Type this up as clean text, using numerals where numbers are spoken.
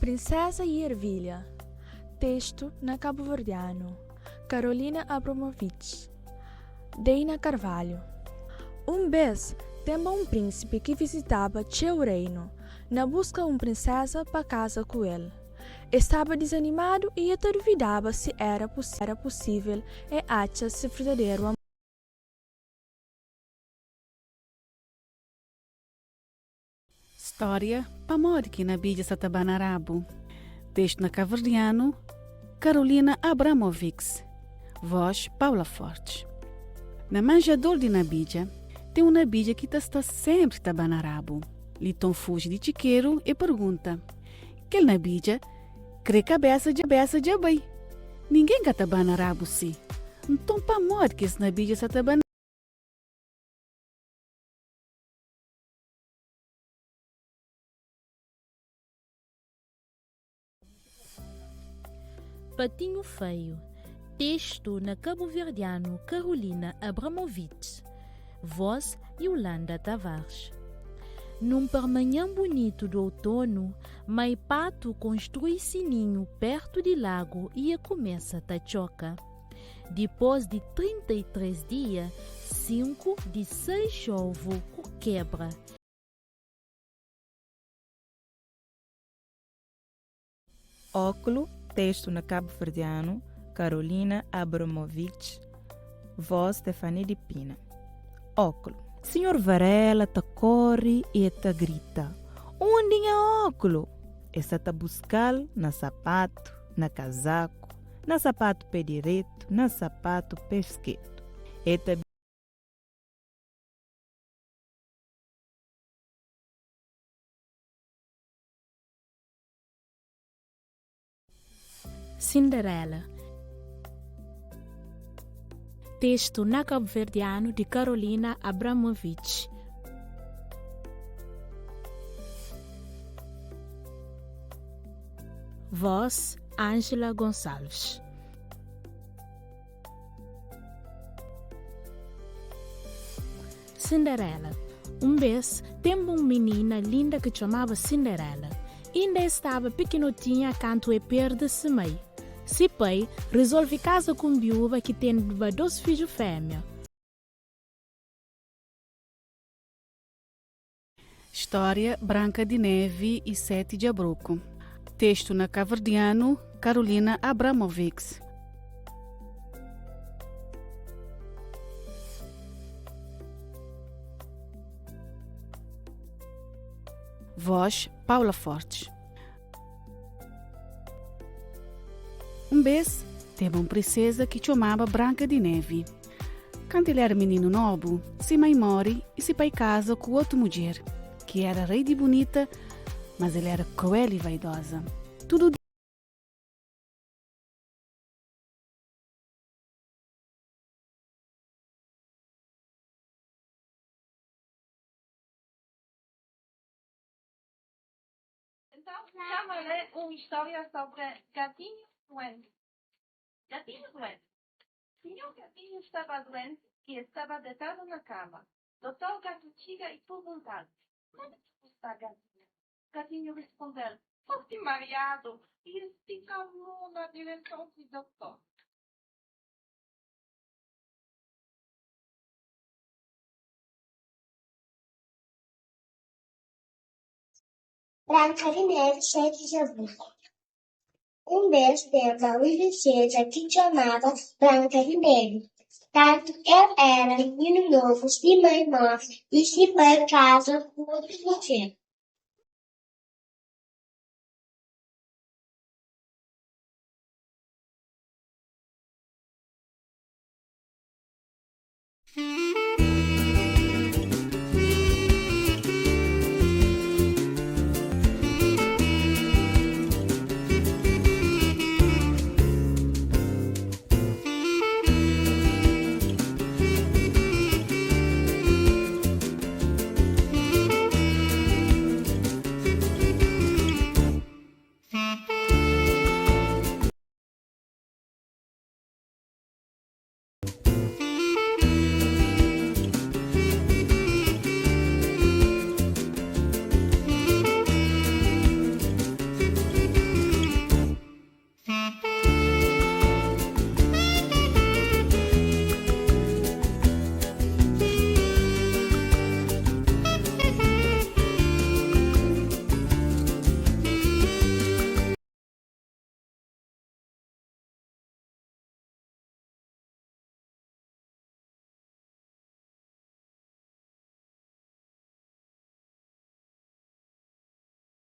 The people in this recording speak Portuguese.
Princesa e Ervilha. Texto na cabo-verdiano. Carolina Abramovich. Deina Carvalho. Vez, teve um príncipe que visitava seu reino, na busca de uma princesa para casa com ele. Estava desanimado e até duvidava se era possível e achar se verdadeiro amor. História Pamorki na Bíblia Satabanarabu. Texto na caverdiano, Carolina Abramovich. Voz Paula Fortes. Na manjador de Nabídia, tem uma Nabídia que está sempre tabanarabu. Liton fuge de chiqueiro e pergunta: que Nabídia crê cabeça de abai. Ninguém que tabanarabu se. Então Pamorki esse Nabídia Satabanarabu. Patinho Feio. Texto na cabo-verdiano Carolina Abramovich. Voz Yolanda Tavares. Num permanhã bonito do outono, Mai Pato constrói sininho perto de lago e começa a tachoca. Depois de 33 dias, 5 de 6 ovos quebra. Óculo, texto na cabo-verdiano, Carolina Abramovich, voz Stefani de Pina. Óculo. Senhor Varela ta corre e ta grita: onde é óculo? Essa ta buscar na sapato, na casaco, na sapato pé direito, na sapato pé esquerdo. Eta Cinderela. Texto na cabo-verdiano de Carolina Abramovich. Voz Ângela Gonçalves. Cinderela. Vez, tem uma menina linda que chamava Cinderela. Ainda estava pequenotinha quando perde-se mãe. Se pai resolve casar com viúva que tem 2 filhos fêmeas. História Branca de Neve e 7 de Abrocco. Texto na caverdiano, Carolina Abramovich. Voz Paula Fortes. Vez, teve uma princesa que chamava Branca de Neve. Quando ele era menino novo, se mãe morre e se pai casa com outra mulher, que era rei de bonita, mas ele era cruel e vaidosa. Tudo Então, já vai ler uma história sobre gatinho doente. Gatinho doente. Tinha um gatinho que estava doente e estava deitado na cama. Doutor Gato chega e perguntar: como está, gatinho? Gatinho respondeu: foste mareado e esticou na direção do doutor. Branca de Neve, 7 de Abrocco. Vez teve uma princesa que chamava Branca de Neve. Tanto ele era menino novo, se mãe morre e se pai casa com outro mulher,